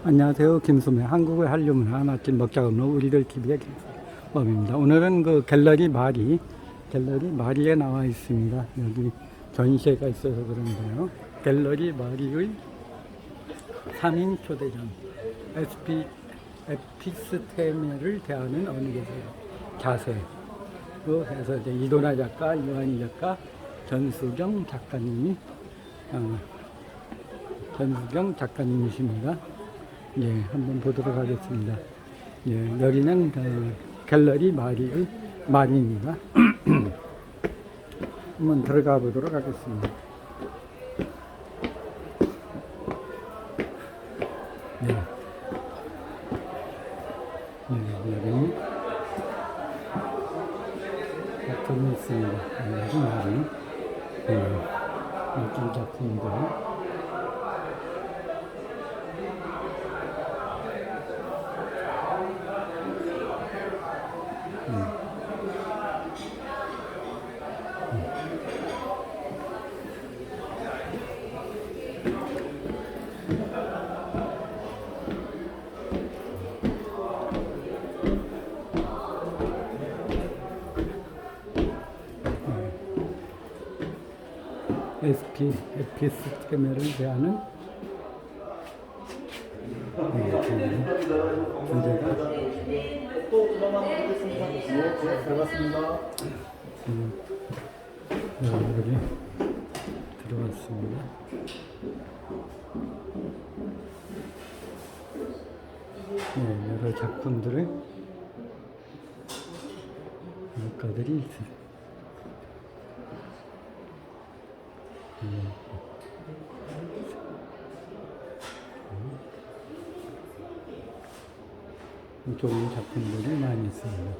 안녕하세요. 김수매 한국의 한류문화 맛집 먹자 없는 우리들 TV의 김수범입니다. 오늘은 그 갤러리 마리에 나와 있습니다. 여기 전시회가 있어서 그런데요. 갤러리 마리의 3인 초대전 에피스테메를 대하는 어느 곳에요. 자세로 해서 이제 이도나 작가, 이완희 작가, 전수경 작가님이십니다. 예, 한번 보도록 하겠습니다. 예, 여기는 갤러리 마리입니다. 한번 들어가 보도록 하겠습니다. 예, 여기 작품이 있습니다. 여기 마리, 멋진 작품들. 에피스테메를 대하는 여기 들어왔습니다. 네, 여러 작품들의 작가들이 있습니다. 좋은 작품들이 많이 있습니다.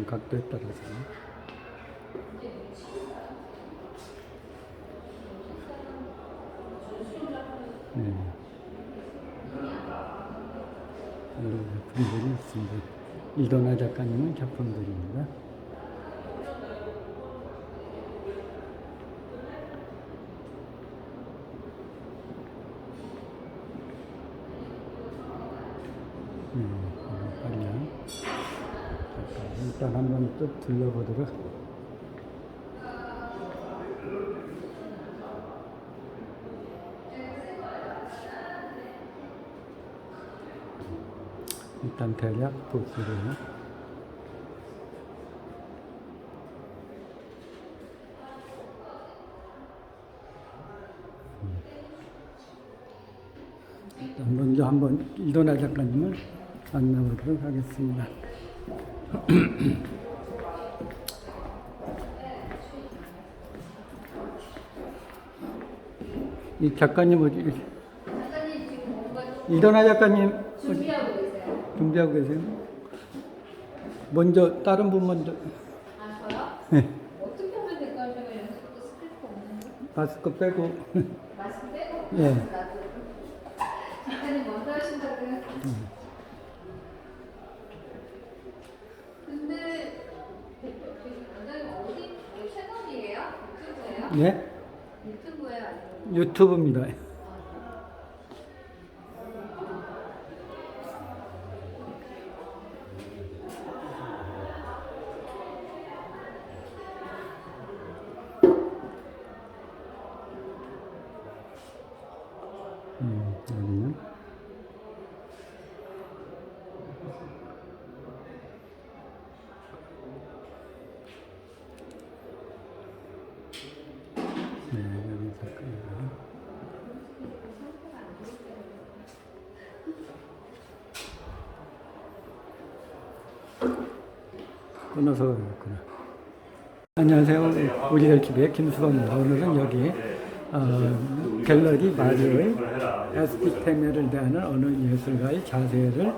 각도에 따라서. 네. 여러 작품들이 있습니다. 이도나 작가님의 작품들입니다. 일단 한번 또 둘러보도록. 일단 대략 보시고요. 일단 먼저 한번 이도나 작가님을 만나보도록 하겠습니다. 이 작가님 어디? 작가님 지금 뭔가 이도나 작가님 준비하고 계세요. 준비하고 계세요? 먼저 다른 분 먼저. 아 저요? 네. 어떻게 하면 될까요? 제가 연습도 스크립트 없는데. 마스크 빼고. 말씀 빼고. 예. 나도. 작가님 먼저 하신다고요? 근데 원장님 어디 채널이에요? 유튜브예요? 예? 유튜브예요? 아니면 유튜브입니다. 여기는 여기 잠깐만요. 끊어서 그렇구나. 안녕하세요. 우리들 TV의 김수범입니다. 오늘은 여기 갤러리 마리의 에피스테메를 대하는 어느 예술가의 자세를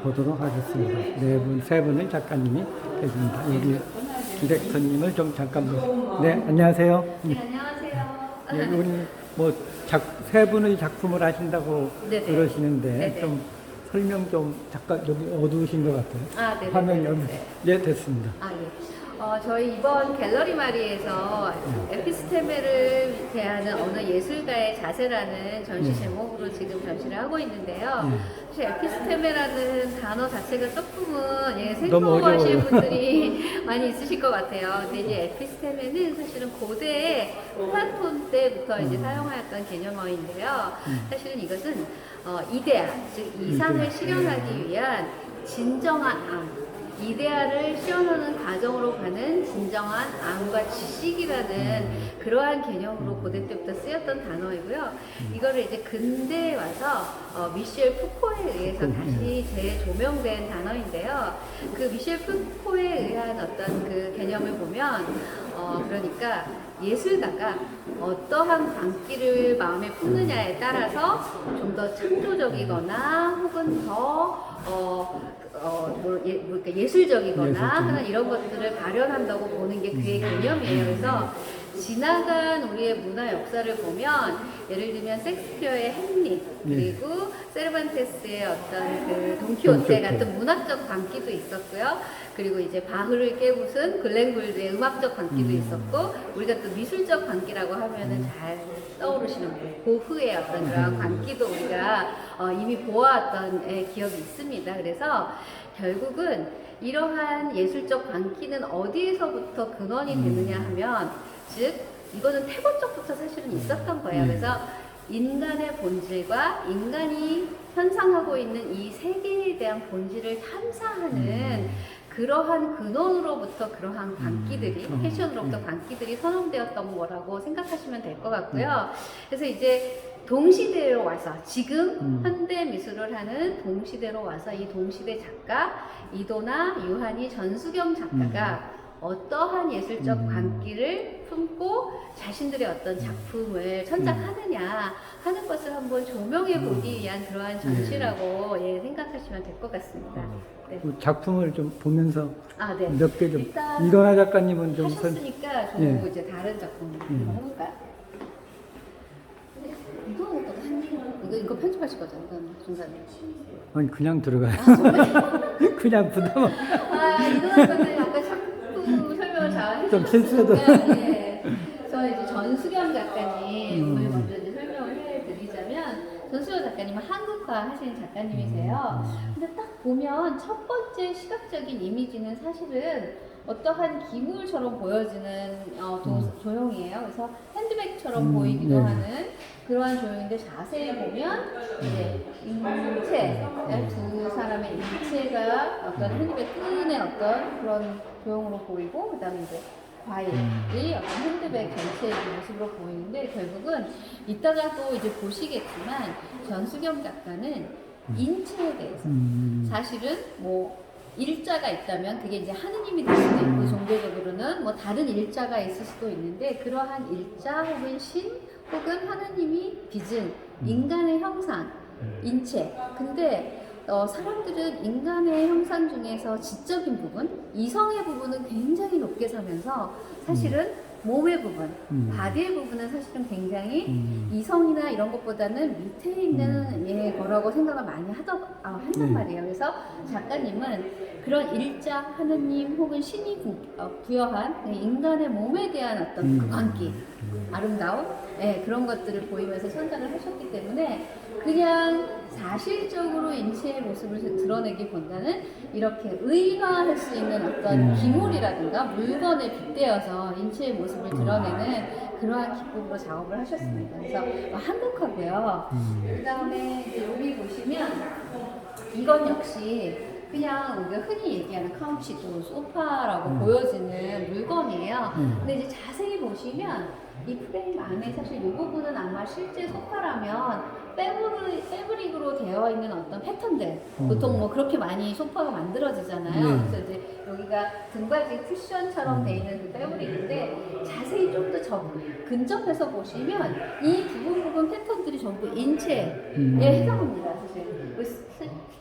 보도록 하겠습니다. 세 분의 작가님이 계십니다. 여기 디렉터님을 좀 잠깐 보세요. 네, 안녕하세요. 네, 안녕하세요. 네, 우리 뭐 세 분의 작품을 하신다고 네네. 그러시는데 네네. 좀 설명 좀 잠깐 여기 어두우신 것 같아요. 아, 네네. 화면 여기 예 됐습니다. 아, 예. 저희 이번 갤러리 마리에서 에피스테메를 대하는 어느 예술가의 자세라는 전시 제목으로 지금 전시를 하고 있는데요. 사실 에피스테메라는 단어 자체가 조금은 너무 생소하신 어려워요. 분들이 많이 있으실 것 같아요. 근데 이제 에피스테메는 사실은 고대 플라톤 때부터 이제 사용하였던 개념어인데요. 사실은 이것은 이데아, 즉 이상을 실현하기 위한 진정한 암, 이데아를 실현하는 과정으로 가는 진정한 암과 지식이라는 그러한 개념으로 고대 때부터 쓰였던 단어이고요. 이거를 이제 근대에 와서 미셸 푸코에 의해서 다시 재조명된 단어인데요. 그 미셸 푸코에 의한 어떤 그 개념을 보면 그러니까 예술가가 어떠한 광기를 마음에 품느냐에 따라서 좀 더 창조적이거나 혹은 더 그러니까 예술적이거나 하는 이런 것들을 발현한다고 보는 게 그의 개념이에요. 그래서 지나간 우리의 문화 역사를 보면 예를 들면 섹스피어의 햄릿 그리고 세르반테스의 어떤 그 돈키호테 같은 문학적 광기도 있었고요. 그리고 이제 바흐를 깨부순 글렌 굴드의 음악적 광기도 있었고 우리가 또 미술적 광기라고 하면은 잘 떠오르시는 고흐의 어떤 그런 광기도 우리가 이미 보아왔던 기억이 있습니다. 그래서 결국은 이러한 예술적 광기는 어디에서부터 근원이 되느냐 하면 즉 이거는 태고 쪽부터 사실은 있었던 거예요. 그래서 인간의 본질과 인간이 현상하고 있는 이 세계에 대한 본질을 탐사하는 그러한 근원으로부터 그러한 광기들이 패션으로부터 광기들이 선언되었던 거라고 생각하시면 될 것 같고요. 그래서 이제 동시대로 와서 지금 현대 미술을 하는 동시대로 와서 이 동시대 작가 이도나 유한이 전수경 작가가 어떠한 예술적 광기를 품고 자신들의 어떤 작품을 천작하느냐 하는 것을 한번 조명해 보기 위한 그러한 전시라고 생각하시면 될 것 같습니다. 네. 그 작품을 좀 보면서 네. 몇 개 좀 일단 이건하 작가님은 좀 하셨으니까 저도 이제 다른 작품 한번 해볼까요? 이거는 또 이거 편집하실 거죠? 이건 중간에. 아니 그냥 들어가요. 그냥 부담 이거는 근데 약간 작품 설명을 잘 좀 실수해도. 저 이제 전수경 작가님을 먼저 이제 설명을 해드리자면 전수경 작가님은 한국화 하시는 작가님이세요. 근데 딱 보면 첫 번째 시각적인 이미지는 사실은 어떠한 기물처럼 보여지는 조형이에요. 그래서 핸드백처럼 보이기도 하는 그러한 조형인데 자세히 보면 이제 인체, 두 사람의 인체가 어떤 핸드백 끈의 어떤 그런 조형으로 보이고 그 다음에 이제 과일이 어떤 핸드백 전체의 모습으로 보이는데 결국은 이따가 또 이제 보시겠지만 전수경 작가는 인체에 대해서 사실은 뭐 일자가 있다면 그게 이제 하느님이 될 수도 있고 종교적으로는 뭐 다른 일자가 있을 수도 있는데 그러한 일자 혹은 신 혹은 하느님이 빚은 인간의 형상, 인체. 근데 사람들은 인간의 형상 중에서 지적인 부분, 이성의 부분은 굉장히 높게 사면서 사실은 몸의 부분, 바디의 부분은 사실은 굉장히 이성이나 이런 것보다는 밑에 있는 거라고 생각을 많이 한단 말이에요. 그래서 작가님은 그런 일자 하느님 혹은 신이 부여한 인간의 몸에 대한 어떤 그 광기, 아름다움, 그런 것들을 보이면서 선정을 하셨기 때문에 그냥 사실적으로 인체의 모습을 드러내기보다는 이렇게 의화할 수 있는 어떤 기물이라든가 물건에 빗대어서 인체의 모습을 드러내는 그러한 기법으로 작업을 하셨습니다. 그래서 한국하고요. 그 다음에 여기 보시면 이건 역시 그냥 우리가 흔히 얘기하는 카우치도 소파라고 보여지는 물건이에요. 근데 이제 자세히 보시면 이 프레임 안에 사실 이 부분은 아마 실제 소파라면 패브릭으로 되어 있는 어떤 패턴들 보통 뭐 그렇게 많이 소파가 만들어지잖아요. 그래서 이제 여기가 등받이 쿠션처럼 되어 있는 그 패브릭인데 자세히 좀 더 근접해서 보시면 이 부분 패턴들이 전부 인체에 해당합니다. 사실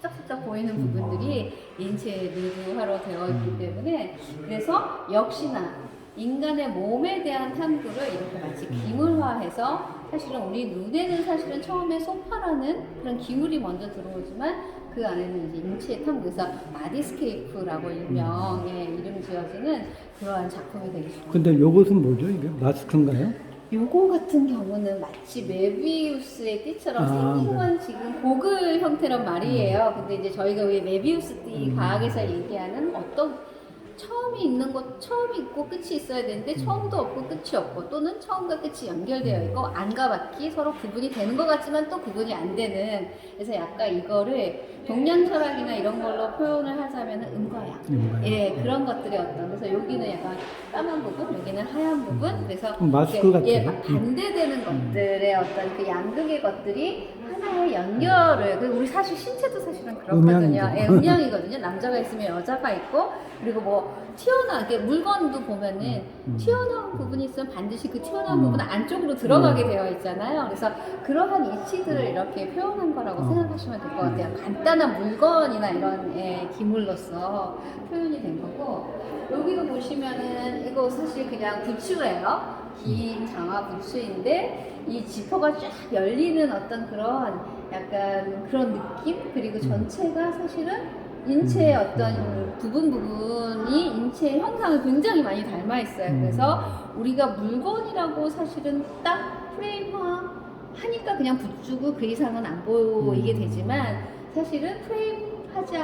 슬쩍슬쩍 보이는 부분들이 인체에 내부화로 되어 있기 때문에 그래서 역시나 인간의 몸에 대한 탐구를 이렇게 마치 기물화해서 사실은 우리 눈에는 사실은 처음에 소파라는 그런 기울이 먼저 들어오지만 그 안에는 이제 인체의 탐구, 그래서 바디스케이프라고 일명의 이름 지어지는 그러한 작품이 되겠습니다. 근데 요것은 뭐죠? 이게 마스크인가요? 요거 같은 경우는 마치 메비우스의 띠처럼 아, 생긴 건 지금 고글 형태란 말이에요. 근데 이제 저희가 왜 메비우스 띠 과학에서 얘기하는 어떤 처음이 있는 것, 처음이 있고 끝이 있어야 되는데 처음도 없고 끝이 없고 또는 처음과 끝이 연결되어 있고 안과 밖이 서로 구분이 되는 것 같지만 또 구분이 안 되는, 그래서 약간 이거를 동양 철학이나 이런 걸로 표현을 하자면 음과양, 예, 그런 것들이 어떤, 그래서 여기는 약간 까만 부분, 여기는 하얀 부분, 그래서 마스크 이게, 같아요. 반대되는 것들의 어떤 그 양극의 것들이 하나의 연결을, 그 우리 사실 신체도 사실은 그렇거든요. 음양이죠. 예, 음양이거든요. 남자가 있으면 여자가 있고, 그리고 뭐 튀어나오게 물건도 보면은 튀어나온 부분이 있으면 반드시 그 튀어나온 부분은 안쪽으로 들어가게 되어 있잖아요. 그래서 그러한 이치들을 이렇게 표현한 거라고 생각하시면 될 것 같아요. 간단한 물건이나 이런 기물로서 표현이 된 거고, 여기도 보시면은 이거 사실 그냥 부츠예요. 긴 장화 부츠인데 이 지퍼가 쫙 열리는 어떤 그런 약간 그런 느낌, 그리고 전체가 사실은 인체의 어떤 부분이 인체의 형상을 굉장히 많이 닮아 있어요. 그래서 우리가 물건이라고 사실은 딱 프레임화 하니까 그냥 붙주고 그 이상은 안 보이게 되지만, 사실은 프레임하지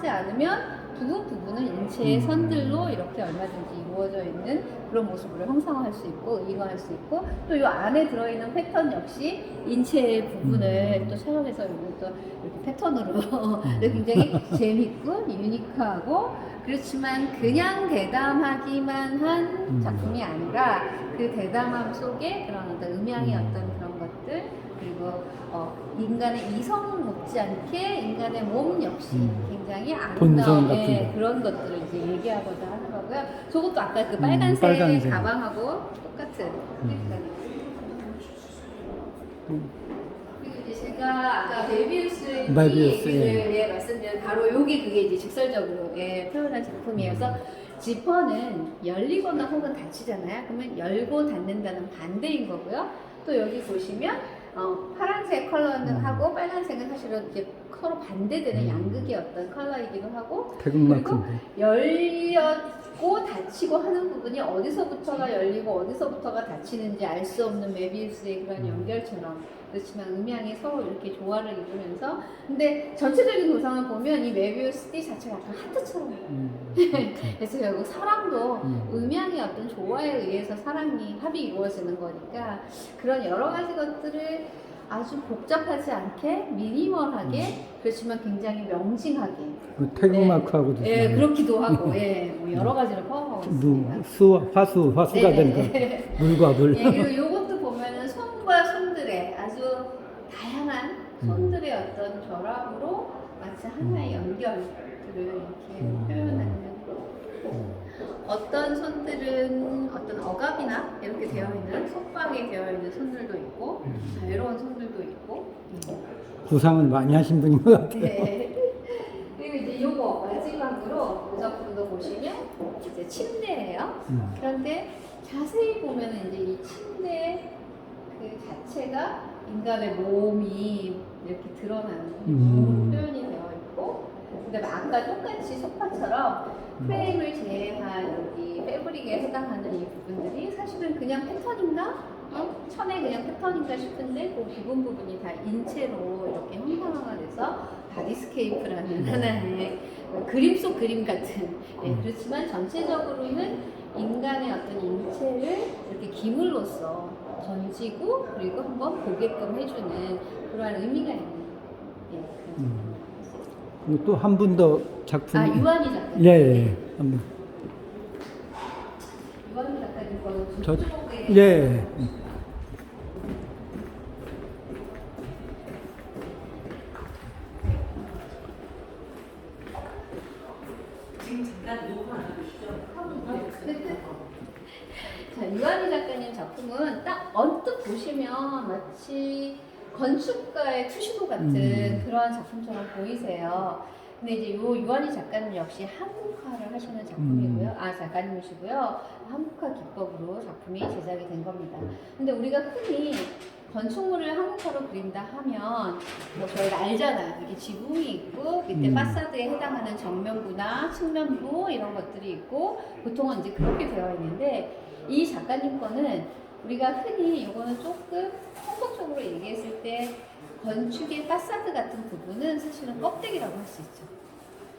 않으면 부분은 인체의 선들로 이렇게 얼마든지 이루어져 있는 그런 모습으로 형상화할 수 있고 의인화할 수 있고, 또 이 안에 들어있는 패턴 역시 인체의 부분을 또 촬영해서 또 이렇게 패턴으로 굉장히 재밌고 유니크하고, 그렇지만 그냥 대담하기만 한 작품이 아니라 그 대담함 속에 그런 어떤 음향의 어떤 그런 것들, 그리고 인간의 이성 못지않게 인간의 몸 역시 굉장히 본성 아름다운 같은 거. 그런 것들을 이제 얘기하고자 하는 거고요. 저것도 아까 그 빨간색, 빨간색. 가방하고 똑같은. 그리고 이제 제가 아까 메비우스의 메비우스, 얘기를 말씀드린 바로 여기 그게 이제 직설적으로 표현한 작품이어서, 지퍼는 열리거나 혹은 닫히잖아요. 그러면 열고 닫는다는 반대인 거고요. 또 여기 보시면 파란색 컬러는 하고 빨간색은 사실은 이렇게 서로 반대되는 양극의 어떤 컬러이기도 하고, 그리고 태극마크인데. 열렸고 닫히고 하는 부분이 어디서부터가 열리고 어디서부터가 닫히는지 알 수 없는 메비우스의 그런 연결처럼, 그렇지만 음향이 서로 이렇게 조화를 이루면서, 근데 전체적인 구성을 보면 이 메비우스 띠 자체가 약간 하트처럼 그래서 결국 사랑도 음향의 어떤 조화에 의해서 사랑이 합이 이루어지는 거니까, 그런 여러 가지 것들을 아주 복잡하지 않게 미니멀하게, 그렇지만 굉장히 명징하게, 그 태극마크하고도 예, 그렇기도 하고, 뭐 여러 가지를 포함하고 있습니다. 화수가 네네. 된다. 물과 물. 예, 그리고 이것도 보면은 손과 손들의 아주 다양한 손들의 어떤 결합으로 마치 하나의 연결들을 이렇게 표현하는, 어떤 손들은 어떤 억압이나 이렇게 되어 있는 속박에 되어 있는 손들도 있고 자유로운 손들도 있고. 구상은 많이 하신 분인 것 같아요. 네. 그리고 이제 요거 마지막으로 이 작품도 보시면 이제 침대예요. 그런데 자세히 보면 이제 이 침대 그 자체가 인간의 몸이 이렇게 드러나는 표현이 되어 있고, 근데 아까 똑같이 소파처럼 프레임을 제외한 여기 패브릭에 해당하는 이 부분들이 사실은 그냥 패턴인가? 천의 그냥 패턴인가 싶은데 그 부분이 다 인체로 이렇게 형상화가 돼서 바디스케이프라는 하나의 그림 속 그림 같은, 그렇지만 전체적으로는 인간의 어떤 인체를 이렇게 기물로서 던지고 그리고 한번 보게끔 해주는 그러한 의미가 있는, 또 한 분 더 작품. 유한희 작가님. 예. 한번. 유한희 작가님 거는 저, 쪽에 예. 자, 유한희 작가님 작품은 딱 언뜻 보시면 마치 건축가의 투시도 같은 그러한 작품처럼 보이세요. 근데 이제 요 유한희 작가님 역시 한국화를 하시는 작품이고요. 작가님이시고요. 한국화 기법으로 작품이 제작이 된 겁니다. 근데 우리가 흔히 건축물을 한국화로 그린다 하면 뭐 저희가 알잖아요. 이게 지붕이 있고 밑에 파사드에 해당하는 정면부나 측면부 이런 것들이 있고 보통은 이제 그렇게 되어 있는데 이 작가님 거는 우리가 흔히 이거는 조금 통속적으로 얘기했을 때 건축의 파사드 같은 부분은 사실은 껍데기라고 할 수 있죠.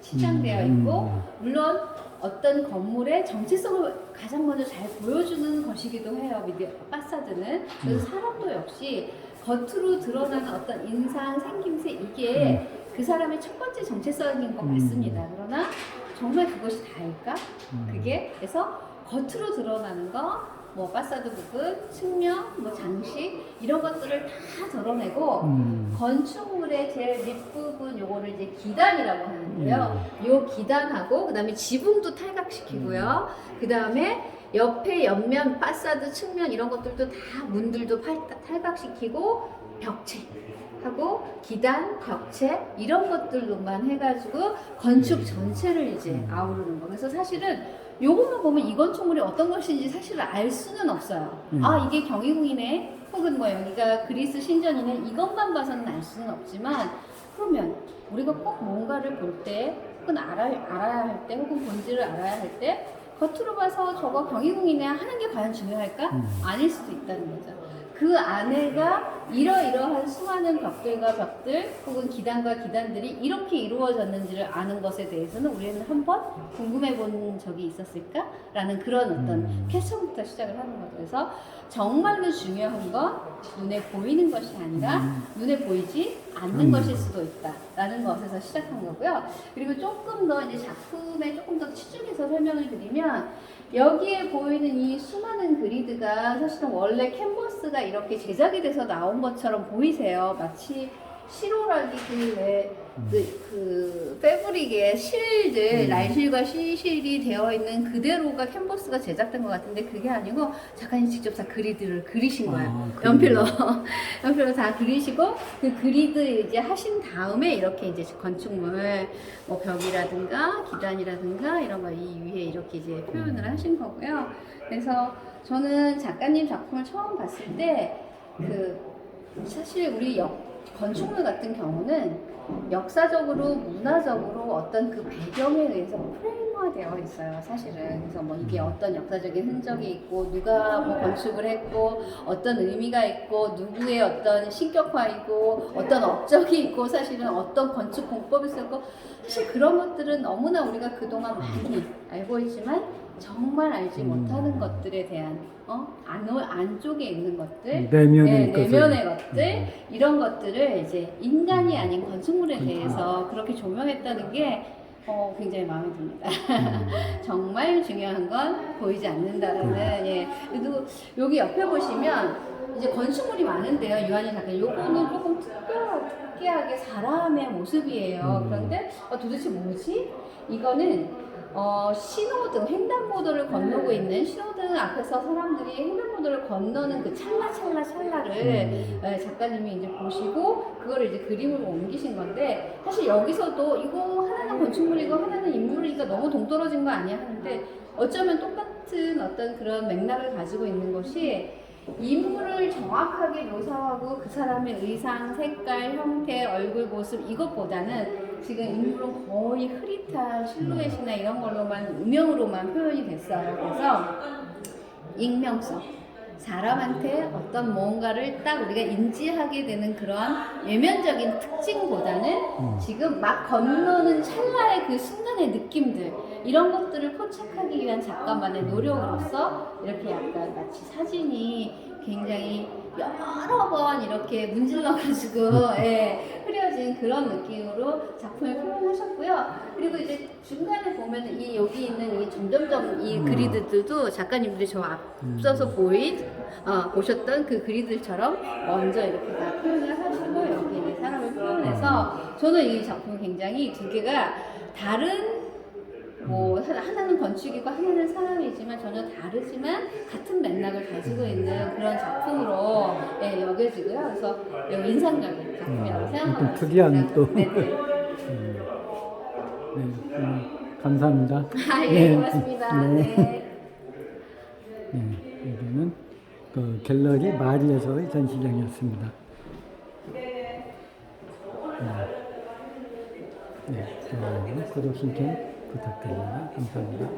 치장되어 있고 물론 어떤 건물의 정체성을 가장 먼저 잘 보여주는 것이기도 해요. 미디어 파사드는. 그래서 사람도 역시 겉으로 드러나는 어떤 인상, 생김새 이게 그 사람의 첫 번째 정체성인 것 같습니다. 그러나 정말 그것이 다일까? 그게 그래서 겉으로 드러나는 거, 뭐 파사드 부분, 측면, 뭐 장식 이런 것들을 다 드러내고 건축물의 제일 밑부분 요거를 이제 기단이라고 하는데요. 요 기단하고 그다음에 지붕도 탈각시키고요. 그다음에 옆에 옆면 파사드 측면 이런 것들도 다 문들도 탈각시키고 벽체 하고 기단, 벽체 이런 것들로만 해가지고 건축 전체를 이제 아우르는 거. 그래서 사실은 요것만 보면 이 건축물이 어떤 것인지 사실 알 수는 없어요. 아 이게 경희궁이네 혹은 뭐 여기가 그리스 신전이네 이것만 봐서는 알 수는 없지만 그러면 우리가 꼭 뭔가를 볼 때 혹은 알아야 할 때 혹은 본질을 알아야 할 때 겉으로 봐서 저거 경희궁이네 하는 게 과연 중요할까? 아닐 수도 있다는 거죠. 그 안에가 이러이러한 수많은 벽들과 벽들 혹은 기단과 기단들이 이렇게 이루어졌는지를 아는 것에 대해서는 우리는 한번 궁금해 본 적이 있었을까? 라는 그런 어떤 퀘스천부터 시작을 하는 거죠. 그래서 정말로 중요한 건 눈에 보이는 것이 아니라 눈에 보이지 않는 것일 수도 있다 라는 것에서 시작한 거고요. 그리고 조금 더 이제 작품에 조금 더 치중해서 설명을 드리면 여기에 보이는 이 수많은 그리드가 사실은 원래 캔버스가 이렇게 제작이 돼서 나온 것처럼 보이세요. 마치 실오라기 그 패브릭의 실들 날실과 시실이 되어 있는 그대로가 캔버스가 제작된 것 같은데 그게 아니고 작가님 직접 다 그리드를 그리신 거예요. 연필로 연필로 다 그리시고 그 그리드 이제 하신 다음에 이렇게 이제 건축물 뭐 벽이라든가 기단이라든가 이런 거 이 위에 이렇게 이제 표현을 하신 거고요. 그래서 저는 작가님 작품을 처음 봤을 때 그 사실 우리 건축물 같은 경우는 역사적으로 문화적으로 어떤 그 배경에 의해서 프레임화되어 있어요. 사실은 그래서 뭐 이게 어떤 역사적인 흔적이 있고 누가 뭐 건축을 했고 어떤 의미가 있고 누구의 어떤 신격화이고 어떤 업적이 있고 사실은 어떤 건축 공법이 있었고 사실 그런 것들은 너무나 우리가 그동안 많이 알고 있지만 정말 알지 못하는 것들에 대한 안쪽에 있는 것들, 내면의 것들 이런 것들을 이제 인간이 아닌 건축물에 대해서 그렇게 조명했다는 게 굉장히 마음에 듭니다. 정말 중요한 건 보이지 않는다라는 그래도 여기 옆에 보시면 이제 건축물이 많은데요. 유한이 작가님 요거는 조금 특이하게 사람의 모습이에요. 그런데 도대체 뭐지? 이거는 신호등, 횡단보도를 건너고 있는 신호등 앞에서 사람들이 횡단보도를 건너는 그 찰나를 작가님이 이제 보시고 그거를 이제 그림으로 옮기신 건데 사실 여기서도 이거 하나는 건축물이고 하나는 인물이니까 너무 동떨어진 거 아니야 하는데 어쩌면 똑같은 어떤 그런 맥락을 가지고 있는 것이 인물을 정확하게 묘사하고 그 사람의 의상, 색깔, 형태, 얼굴 모습 이것보다는 지금 인물은 거의 흐릿한 실루엣이나 이런 걸로만 음영으로만 표현이 됐어요. 그래서 익명성, 사람한테 어떤 뭔가를 딱 우리가 인지하게 되는 그런 외면적인 특징보다는 지금 막 건너는 찰나의 그 순간의 느낌들 이런 것들을 포착하기 위한 작가만의 노력으로서 이렇게 약간 마치 사진이 굉장히 여러 번 이렇게 문질러가지고 흐려진 그런 느낌으로 작품을 표현하셨고요. 그리고 이제 중간에 보면 이 여기 있는 이 점점점 이 그리드들도 작가님들이 저 앞서서 보셨던 그 그리드처럼 먼저 이렇게 다 표현을 하시고 여기 있는 사람을 표현해서 저는 이 작품 굉장히 두 개가 다른 뭐 하나는 건축이고 하나는 사람이지만 전혀 다르지만 같은 맥락을 가지고 있는 그런 작품으로 여겨지고요. 그래서 인상적인 작품이라고 생각합니다. 특이한 또. 네네. 감사합니다. 예, 고맙습니다. 네. 여기는 그 갤러리 마리에서의 전시장이었습니다. 네, 좋아요. 구독 신청 부탁드립니다. 감사합니다.